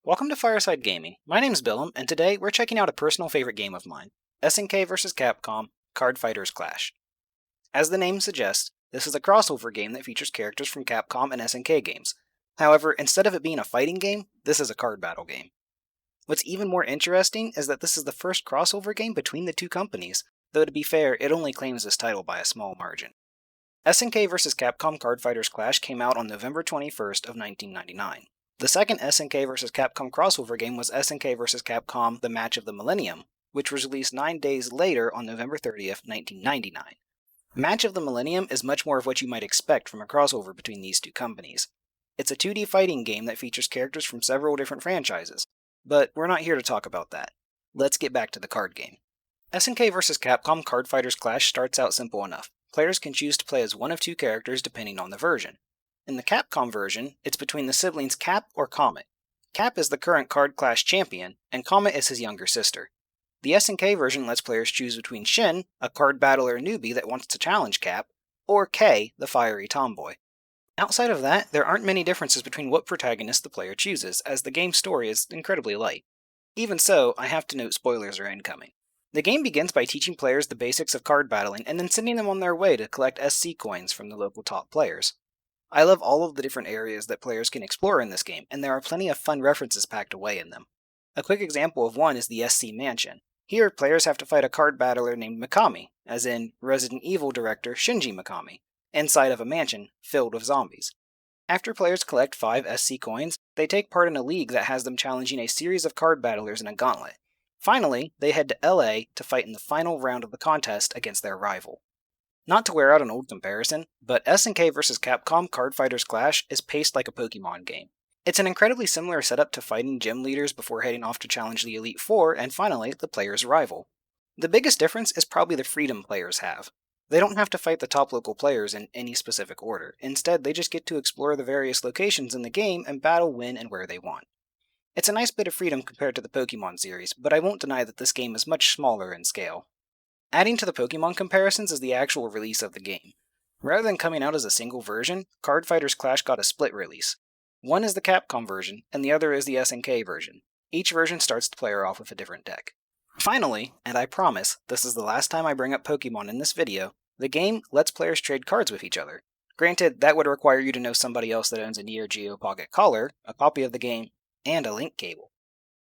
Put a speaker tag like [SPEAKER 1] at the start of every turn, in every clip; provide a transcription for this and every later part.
[SPEAKER 1] Welcome to Fireside Gaming. My name's Billum, and today we're checking out a personal favorite game of mine, SNK vs. Capcom Card Fighters Clash. As the name suggests, this is a crossover game that features characters from Capcom and SNK games. However, instead of it being a fighting game, this is a card battle game. What's even more interesting is that this is the first crossover game between the two companies, though to be fair, it only claims this title by a small margin. SNK vs. Capcom Card Fighters Clash came out on November 21st of 1999. The second SNK vs. Capcom crossover game was SNK vs. Capcom The Match of the Millennium, which was released 9 days later on November 30th, 1999. Match of the Millennium is much more of what you might expect from a crossover between these two companies. It's a 2D fighting game that features characters from several different franchises, but we're not here to talk about that. Let's get back to the card game. SNK vs. Capcom Card Fighters Clash starts out simple enough. Players can choose to play as one of two characters depending on the version. In the Capcom version, it's between the siblings Cap or Comet. Cap is the current Card Clash champion, and Comet is his younger sister. The SNK version lets players choose between Shin, a card battler newbie that wants to challenge Cap, or Kei, the fiery tomboy. Outside of that, there aren't many differences between what protagonist the player chooses, as the game's story is incredibly light. Even so, I have to note spoilers are incoming. The game begins by teaching players the basics of card battling and then sending them on their way to collect SC coins from the local top players. I love all of the different areas that players can explore in this game, and there are plenty of fun references packed away in them. A quick example of one is the SC Mansion. Here, players have to fight a card battler named Mikami, as in Resident Evil director Shinji Mikami, inside of a mansion filled with zombies. After players collect 5 SC coins, they take part in a league that has them challenging a series of card battlers in a gauntlet. Finally, they head to LA to fight in the final round of the contest against their rival. Not to wear out an old comparison, but SNK vs. Capcom Card Fighters Clash is paced like a Pokemon game. It's an incredibly similar setup to fighting gym leaders before heading off to challenge the Elite Four and finally the player's rival. The biggest difference is probably the freedom players have. They don't have to fight the top local players in any specific order. Instead, they just get to explore the various locations in the game and battle when and where they want. It's a nice bit of freedom compared to the Pokemon series, but I won't deny that this game is much smaller in scale. Adding to the Pokemon comparisons is the actual release of the game. Rather than coming out as a single version, Card Fighters Clash got a split release. One is the Capcom version, and the other is the SNK version. Each version starts the player off with a different deck. Finally, and I promise, this is the last time I bring up Pokemon in this video, the game lets players trade cards with each other. Granted, that would require you to know somebody else that owns a Neo Geo Pocket Collar, a copy of the game, and a link cable.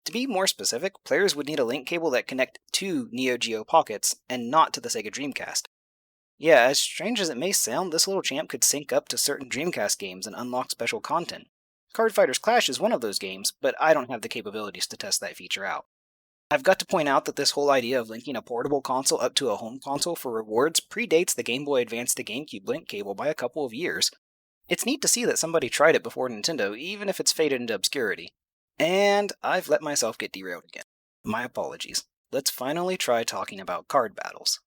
[SPEAKER 1] To be more specific, players would need a link cable that connect to Neo Geo Pockets and not to the Sega Dreamcast. Yeah, as strange as it may sound, this little champ could sync up to certain Dreamcast games and unlock special content. Card Fighters Clash is one of those games, but I don't have the capabilities to test that feature out. I've got to point out that this whole idea of linking a portable console up to a home console for rewards predates the Game Boy Advance to GameCube link cable by a couple of years. It's neat to see that somebody tried it before Nintendo, even if it's faded into obscurity. And I've let myself get derailed again. My apologies. Let's finally try talking about card battles.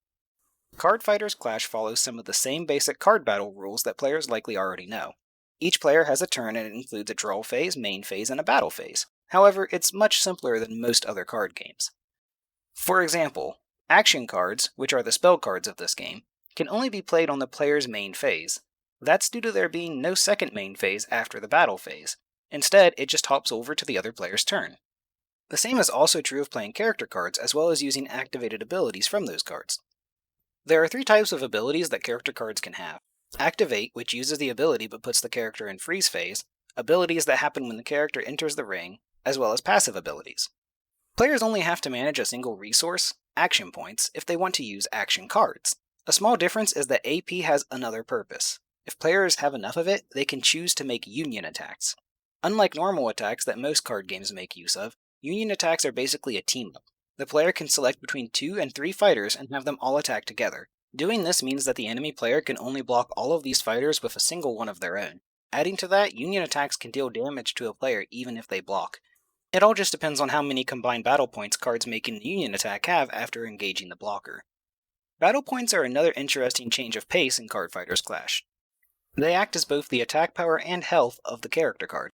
[SPEAKER 1] Card Fighters Clash follows some of the same basic card battle rules that players likely already know. Each player has a turn and it includes a draw phase, main phase, and a battle phase. However, it's much simpler than most other card games. For example, action cards, which are the spell cards of this game, can only be played on the player's main phase. That's due to there being no second main phase after the battle phase. Instead, it just hops over to the other player's turn. The same is also true of playing character cards, as well as using activated abilities from those cards. There are 3 types of abilities that character cards can have. Activate, which uses the ability but puts the character in freeze phase, abilities that happen when the character enters the ring, as well as passive abilities. Players only have to manage a single resource, action points, if they want to use action cards. A small difference is that AP has another purpose. If players have enough of it, they can choose to make union attacks. Unlike normal attacks that most card games make use of, union attacks are basically a team-up. The player can select between 2 and 3 fighters and have them all attack together. Doing this means that the enemy player can only block all of these fighters with a single one of their own. Adding to that, union attacks can deal damage to a player even if they block. It all just depends on how many combined battle points cards making the union attack have after engaging the blocker. Battle points are another interesting change of pace in Card Fighters Clash. They act as both the attack power and health of the character card.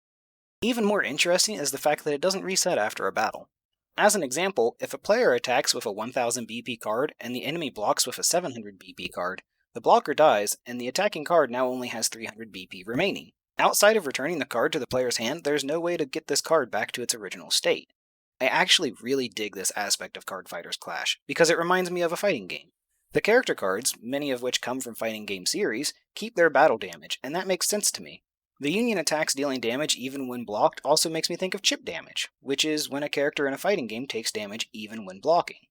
[SPEAKER 1] Even more interesting is the fact that it doesn't reset after a battle. As an example, if a player attacks with a 1000 BP card and the enemy blocks with a 700 BP card, the blocker dies and the attacking card now only has 300 BP remaining. Outside of returning the card to the player's hand, there's no way to get this card back to its original state. I actually really dig this aspect of Card Fighters Clash, because it reminds me of a fighting game. The character cards, many of which come from fighting game series, keep their battle damage, and that makes sense to me. The Union attacks dealing damage even when blocked also makes me think of chip damage, which is when a character in a fighting game takes damage even when blocking.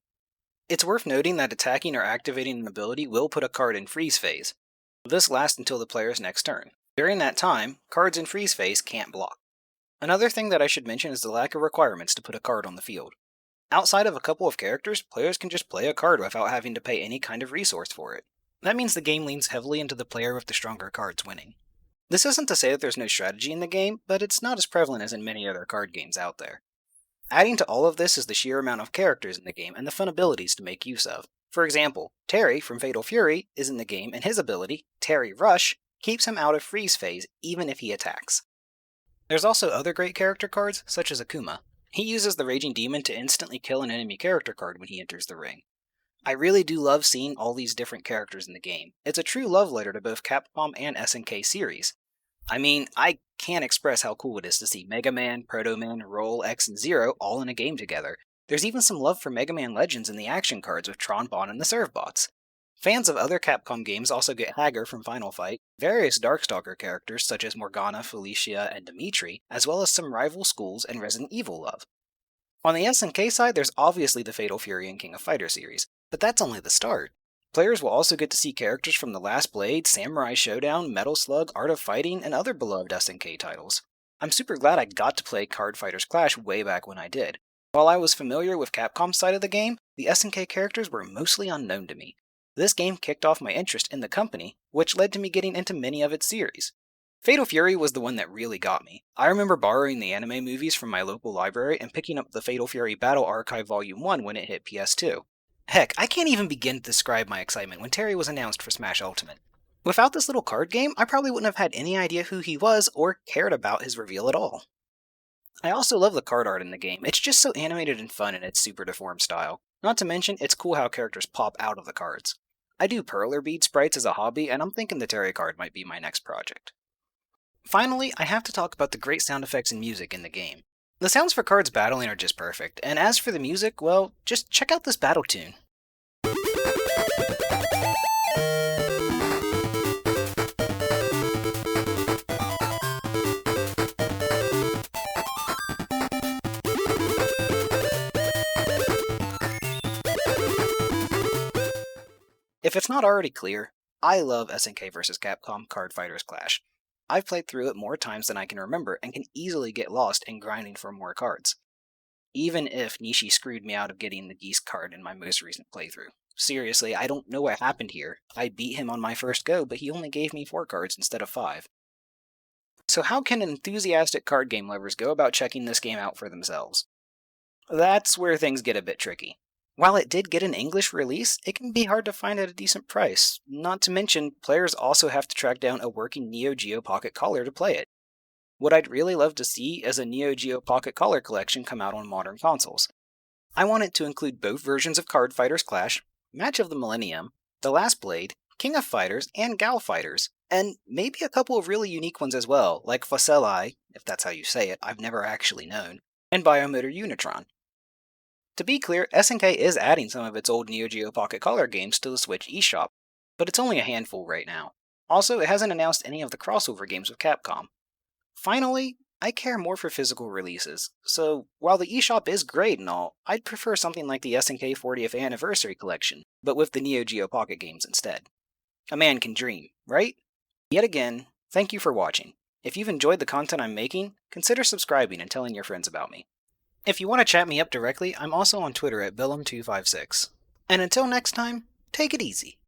[SPEAKER 1] It's worth noting that attacking or activating an ability will put a card in freeze phase. This lasts until the player's next turn. During that time, cards in freeze phase can't block. Another thing that I should mention is the lack of requirements to put a card on the field. Outside of a couple of characters, players can just play a card without having to pay any kind of resource for it. That means the game leans heavily into the player with the stronger cards winning. This isn't to say that there's no strategy in the game, but it's not as prevalent as in many other card games out there. Adding to all of this is the sheer amount of characters in the game and the fun abilities to make use of. For example, Terry from Fatal Fury is in the game, and his ability, Terry Rush, keeps him out of freeze phase even if he attacks. There's also other great character cards, such as Akuma. He uses the Raging Demon to instantly kill an enemy character card when he enters the ring. I really do love seeing all these different characters in the game. It's a true love letter to both Capcom and SNK series. I mean, I can't express how cool it is to see Mega Man, Proto Man, Roll, X, and Zero all in a game together. There's even some love for Mega Man Legends in the action cards with Tron Bonne and the Servbots. Fans of other Capcom games also get Hager from Final Fight, various Darkstalker characters such as Morgana, Felicia, and Dimitri, as well as some rival schools and Resident Evil love. On the SNK side, there's obviously the Fatal Fury and King of Fighters series, but that's only the start. Players will also get to see characters from The Last Blade, Samurai Showdown, Metal Slug, Art of Fighting, and other beloved SNK titles. I'm super glad I got to play Card Fighters Clash way back when I did. While I was familiar with Capcom's side of the game, the SNK characters were mostly unknown to me. This game kicked off my interest in the company, which led to me getting into many of its series. Fatal Fury was the one that really got me. I remember borrowing the anime movies from my local library and picking up the Fatal Fury Battle Archive Volume 1 when it hit PS2. Heck, I can't even begin to describe my excitement when Terry was announced for Smash Ultimate. Without this little card game, I probably wouldn't have had any idea who he was or cared about his reveal at all. I also love the card art in the game. It's just so animated and fun in its super deformed style. Not to mention, it's cool how characters pop out of the cards. I do perler bead sprites as a hobby, and I'm thinking the Terry card might be my next project. Finally, I have to talk about the great sound effects and music in the game. The sounds for cards battling are just perfect, and as for the music, well, just check out this battle tune. If it's not already clear, I love SNK vs. Capcom Card Fighters Clash. I've played through it more times than I can remember and can easily get lost in grinding for more cards. Even if Nishi screwed me out of getting the Geese card in my most recent playthrough. Seriously, I don't know what happened here. I beat him on my first go, but he only gave me 4 cards instead of 5. So how can enthusiastic card game lovers go about checking this game out for themselves? That's where things get a bit tricky. While it did get an English release, it can be hard to find at a decent price. Not to mention, players also have to track down a working Neo Geo Pocket Color to play it. What I'd really love to see is a Neo Geo Pocket Color collection come out on modern consoles. I want it to include both versions of Card Fighters Clash, Match of the Millennium, The Last Blade, King of Fighters, and Gal Fighters, and maybe a couple of really unique ones as well, like Fosseli, if that's how you say it, I've never actually known, and Biomotor Unitron. To be clear, SNK is adding some of its old Neo Geo Pocket Color games to the Switch eShop, but it's only a handful right now. Also, it hasn't announced any of the crossover games with Capcom. Finally, I care more for physical releases, so while the eShop is great and all, I'd prefer something like the SNK 40th Anniversary Collection, but with the Neo Geo Pocket games instead. A man can dream, right? Yet again, thank you for watching. If you've enjoyed the content I'm making, consider subscribing and telling your friends about me. If you want to chat me up directly, I'm also on Twitter at Billum256. And until next time, take it easy.